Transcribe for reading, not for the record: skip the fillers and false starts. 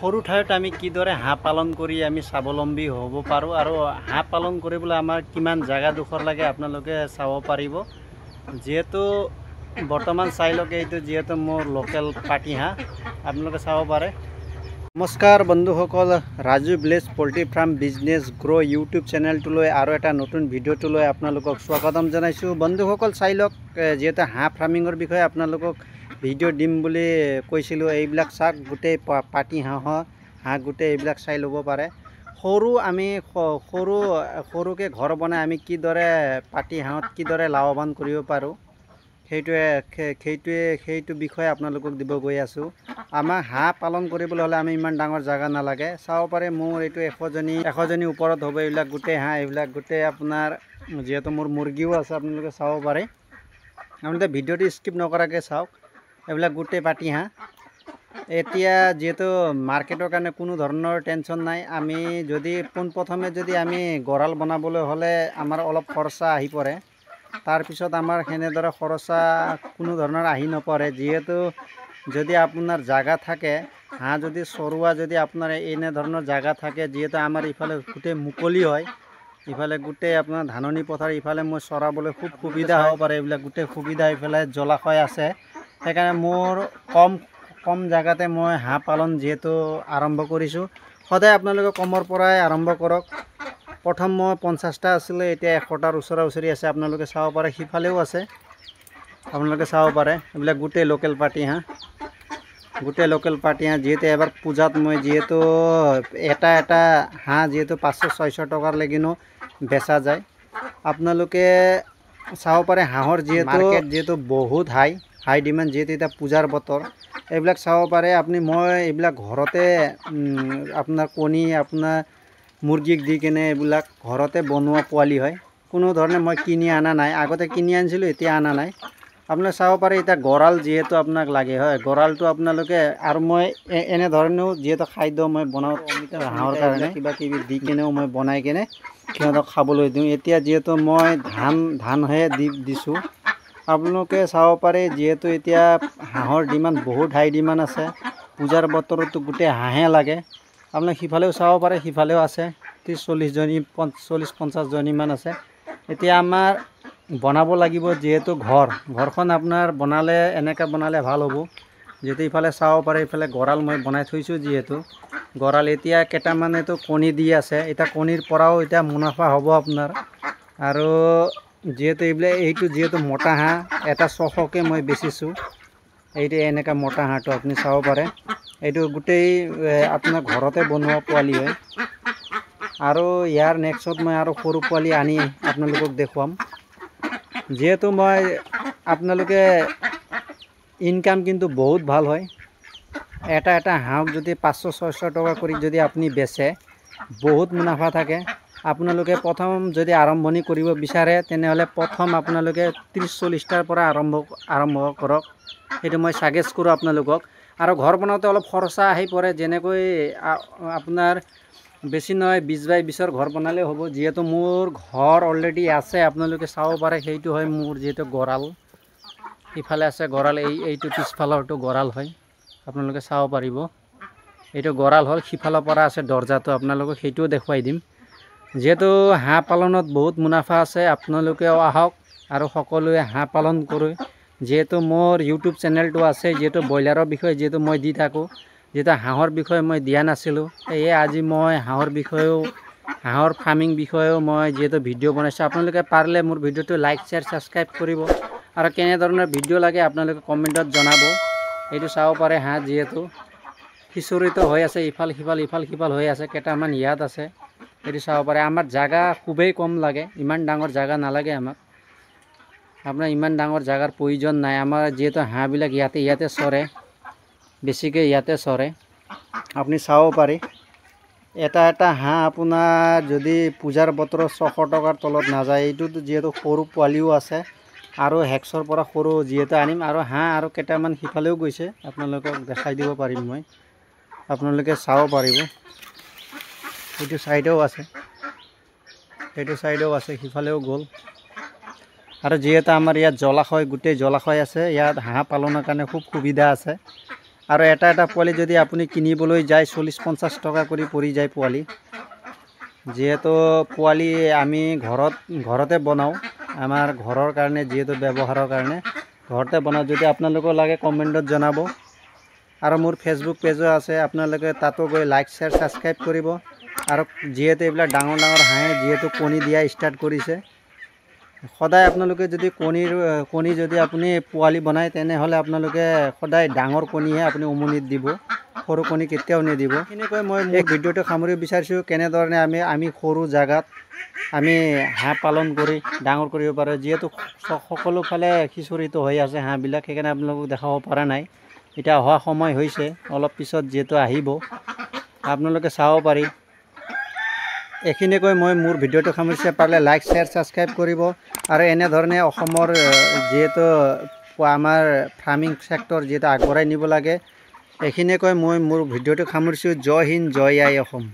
সৰু ঠাইত আমি কিদৰে হাঁহ পালন কৰি আমি স্বাৱলম্বী হ'ব পাৰোঁ আৰু হাঁহ পালন কৰিবলৈ আমাৰ কিমান জাগাডোখৰ লাগে আপোনালোকে চাব পাৰিব। যিহেতু বৰ্তমান চাই লওক, এইটো যিহেতু মোৰ লোকেল পাতি হাঁহ, আপোনালোকে চাব পাৰে। নমস্কাৰ বন্ধুসকল, Raju village poultry farm business গ্ৰ' ইউটিউব চেনেলটোলৈ আৰু এটা নতুন ভিডিঅ'টোলৈ আপোনালোকক স্বাগতম জনাইছোঁ। বন্ধুসকল চাই লওক, যিহেতু হাঁহ ফাৰ্মিঙৰ বিষয়ে আপোনালোকক ভিডিঅ' দিম বুলি কৈছিলোঁ। এইবিলাক চাওক, গোটেই পাতি হাঁহ গোটেই এইবিলাক চাই ল'ব পাৰে। আমি সৰুকৈ ঘৰ বনাই আমি কিদৰে পাতি হাঁহত কিদৰে লাভৱান কৰিব পাৰোঁ, সেইটো বিষয়ে আপোনালোকক দিব গৈ আছোঁ। আমাৰ হাঁহ পালন কৰিবলৈ হ'লে আমি ইমান ডাঙৰ জেগা নালাগে। চাব পাৰে মোৰ এইটো 100জনী ওপৰত হ'ব এইবিলাক গোটেই হাঁহ। এইবিলাক গোটেই আপোনাৰ যিহেতু মোৰ মুৰ্গীও আছে, আপোনালোকে চাব পাৰে। আপোনালোকে ভিডিঅ'টো স্কিপ নকৰাকৈ চাওক। এইবিলাক গোটেই পাতি হাঁহ। এতিয়া যিহেতু মাৰ্কেটৰ কাৰণে কোনো ধৰণৰ টেনশ্যন নাই। আমি যদি পোনপ্ৰথমে যদি আমি গঁৰাল বনাবলৈ হ'লে আমাৰ অলপ খৰচা আহি পৰে। তাৰপিছত আমাৰ সেনেদৰে খৰচা কোনো ধৰণৰ আহি নপৰে। যিহেতু যদি আপোনাৰ জাগা থাকে, হাঁহ যদি চৰোৱা যদি আপোনাৰ এনেধৰণৰ জাগা থাকে, যিহেতু আমাৰ ইফালে গোটেই মুকলি হয়, ইফালে গোটেই আপোনাৰ ধাননি পথাৰ, ইফালে মই চৰাবলৈ খুব সুবিধা হ'ব পাৰে। এইবিলাক গোটেই সুবিধা, ইফালে জলাশয় আছে। সেইকাৰণে মোৰ কম জেগাতে মই হাঁহ পালন যিহেতু আৰম্ভ কৰিছোঁ। সদায় আপোনালোকে কমৰ পৰাই আৰম্ভ কৰক। প্ৰথম মই 50টা আছিলে, এতিয়া 100টাৰ ওচৰা ওচৰি আছে। আপোনালোকে চাব পাৰে, সিফালেও আছে, আপোনালোকে চাব পাৰে। এইবিলাক গোটেই লোকেল পাতি হাঁহ, যিহেতু এবাৰ পূজাত মই যিহেতু এটা হাঁহ যিহেতু 500-600 টকাৰ লেকিনো বেচা যায়। আপোনালোকে চাব পাৰে হাঁহৰ যিহেতু বহুত হাই ডিমাণ্ড, যিহেতু এতিয়া পূজাৰ বতৰ। এইবিলাক চাব পাৰে আপুনি। মই এইবিলাক ঘৰতে আপোনাৰ কণী আপোনাৰ মুৰ্গীক দি কেনে এইবিলাক ঘৰতে বনোৱা পোৱালি হয়। কোনো ধৰণে মই কিনি অনা নাই। আগতে কিনি আনিছিলোঁ, এতিয়া অনা নাই। আপোনালোকে চাব পাৰে। এতিয়া গঁৰাল যিহেতু আপোনাক লাগে হয়, গঁৰালটো আপোনালোকে আৰু মই এনেধৰণেও যিহেতু খাদ্য মই বনাওঁ হাঁহৰ কাৰণে, কিবা কিবি দি কেনেও মই বনাই কেনে সিহঁতক খাবলৈ দিওঁ। এতিয়া যিহেতু মই ধানহে দিছোঁ। আপোনালোকে চাব পাৰে, যিহেতু এতিয়া হাঁহৰ ডিমাণ্ড বহুত হাই ডিমাণ্ড আছে। পূজাৰ বতৰতো গোটেই হাঁহে লাগে। আপোনালোকে সিফালেও চাব পাৰে, সিফালেও আছে 30-40-50জনীমান আছে। এতিয়া আমাৰ বনাব লাগিব, যিহেতু ঘৰখন আপোনাৰ বনালে এনেকৈ বনালে ভাল হ'ব। যিহেতু ইফালে চাব পাৰে, ইফালে গঁৰাল মই বনাই থৈছোঁ। যিহেতু গঁৰাল এতিয়া কেইটামানেতো কণী দি আছে। এতিয়া কণীৰ পৰাও এতিয়া মুনাফা হ'ব আপোনাৰ। আৰু যিহেতু এইটো যিহেতু মতা হাঁহ, এটা 600কৈ মই বেচিছোঁ। এইটো এনেকুৱা মতা হাঁহটো আপুনি চাব পাৰে। এইটো গোটেই আপোনাৰ ঘৰতে বনোৱা পোৱালি হয়। আৰু ইয়াৰ নেক্সটত মই আৰু সৰু পোৱালি আনি আপোনালোকক দেখুৱাম। যিহেতু আপোনালোকে ইনকাম কিন্তু বহুত ভাল হয়। এটা হাঁহক যদি 500-600 টকা কৰি যদি আপুনি বেচে, বহুত মুনাফা থাকে। আপোনালোকে প্ৰথম যদি আৰম্ভণি কৰিব বিচাৰে, তেনেহ'লে প্ৰথম আপোনালোকে 30-40টাৰ পৰা আৰম্ভ কৰক। সেইটো মই ছাজেষ্ট কৰোঁ আপোনালোকক। আৰু ঘৰ বনাওঁতে অলপ খৰচা আহি পৰে। যেনেকৈ আপোনাৰ বেছি নহয় 20x20ৰ ঘৰ বনালেও হ'ব। যিহেতু মোৰ ঘৰ অলৰেডি আছে, আপোনালোকে চাব পাৰে। সেইটো হয় মোৰ যিহেতু গঁৰাল। ইফালে আছে গঁৰাল, এইটো পিছফালৰটো গঁৰাল হয়, আপোনালোকে চাব পাৰিব। এইটো গঁৰাল হ'ল, সিফালৰ পৰা আছে দৰ্জাটো, আপোনালোকক সেইটোও দেখুৱাই দিম। যিহেতু হাঁহ পালনত বহুত মুনাফা আছে, আপোনালোকেও আহক আৰু সকলোৱে হাঁহ পালন কৰে। যিহেতু মোৰ ইউটিউব চেনেলটো আছে, যিহেতু ব্ৰইলাৰৰ বিষয়ে যিহেতু মই দি থাকোঁ, যিহেতু হাঁহৰ বিষয়ে মই দিয়া নাছিলোঁ, সেয়ে আজি মই হাঁহৰ ফাৰ্মিং বিষয়েও মই যিহেতু ভিডিঅ' বনাইছোঁ। আপোনালোকে পাৰিলে মোৰ ভিডিঅ'টো লাইক, শ্বেয়াৰ, ছাবস্ক্ৰাইব কৰিব। আৰু কেনেধৰণৰ ভিডিঅ' লাগে আপোনালোকে কমেণ্টত জনাব। এইটো চাব পাৰে হাঁহ যিহেতু সিঁচৰিত হৈ আছে, ইফাল সিফাল হৈ আছে। কেইটামান ইয়াত আছে, এইটো চাব পাৰে। আমাৰ জাগা খুবেই কম লাগে, ইমান ডাঙৰ জাগা নালাগে আমাক। আপোনাৰ ইমান ডাঙৰ জাগাৰ প্ৰয়োজন নাই। আমাৰ যিহেতু হাঁহবিলাক ইয়াতে চৰে, বেছিকৈ ইয়াতে চৰে। আপুনি চাব পাৰে, এটা হাঁহ আপোনাৰ যদি পূজাৰ বতৰত 600 টকাৰ তলত নাযায়। এইটোত যিহেতু সৰু পোৱালিও আছে, আৰু হেক্সৰ পৰা সৰু যিহেতু আনিম। আৰু হাঁহ আৰু কেইটামান সিফালেও গৈছে, আপোনালোকক দেখাই দিব পাৰিম মই, আপোনালোকে চাব পাৰিব। এইটো চাইডেও আছে, সিফালেও গ'ল। আৰু যিহেতু আমাৰ ইয়াত জলাশয়, গোটেই জলাশয় আছে, ইয়াত হাঁহ পালনৰ কাৰণে খুব সুবিধা আছে। আৰু এটা পোৱালি যদি আপুনি কিনিবলৈ যায় 40-50 টকা কৰি পৰি যায় পোৱালি। যিহেতু পোৱালি আমি ঘৰতে বনাওঁ, আমাৰ ঘৰৰ কাৰণে, যিহেতু ব্যৱহাৰৰ কাৰণে ঘৰতে বনাওঁ। যদি আপোনালোকৰ লাগে কমেণ্টত জনাব। আৰু মোৰ ফেচবুক পেজো আছে, আপোনালোকে তাতো গৈ লাইক শ্বেয়াৰ ছাবস্ক্ৰাইব কৰিব। আৰু যিহেতু এইবিলাক ডাঙৰ হাঁহে যিহেতু কণী দিয়া ষ্টাৰ্ট কৰিছে, সদায় আপোনালোকে যদি কণী যদি আপুনি পোৱালি বনায়, তেনেহ'লে আপোনালোকে সদায় ডাঙৰ কণীহে আপুনি উমনিত দিব, সৰু কণী কেতিয়াও নিদিব। এনেকৈ মই মোৰ ভিডিঅ'টো সামৰিব বিচাৰিছোঁ, কেনেধৰণে আমি সৰু জেগাত আমি হাঁহ পালন কৰি ডাঙৰ কৰিব পাৰোঁ। যিহেতু সকলো ফালে সিঁচৰিত হৈ আছে হাঁহবিলাক, সেইকাৰণে আপোনালোকক দেখাব পৰা নাই। এতিয়া অহা সময় হৈছে, অলপ পিছত যিহেতু আহিব, আপোনালোকে চাব পাৰি। এইখিনিকৈ মই মোৰ ভিডিঅ'টো সামৰিছোঁ। পাৰিলে লাইক শ্বেয়াৰ ছাবস্ক্ৰাইব কৰিব। আৰু এনেধৰণে অসমৰ যিহেতু আমাৰ ফাৰ্মিং ছেক্টৰ যিহেতু আগবঢ়াই নিব লাগে, এইখিনিকৈ মই মোৰ ভিডিঅ'টো সামৰিছোঁ। জয় হিন্দ, জয় আই অসম।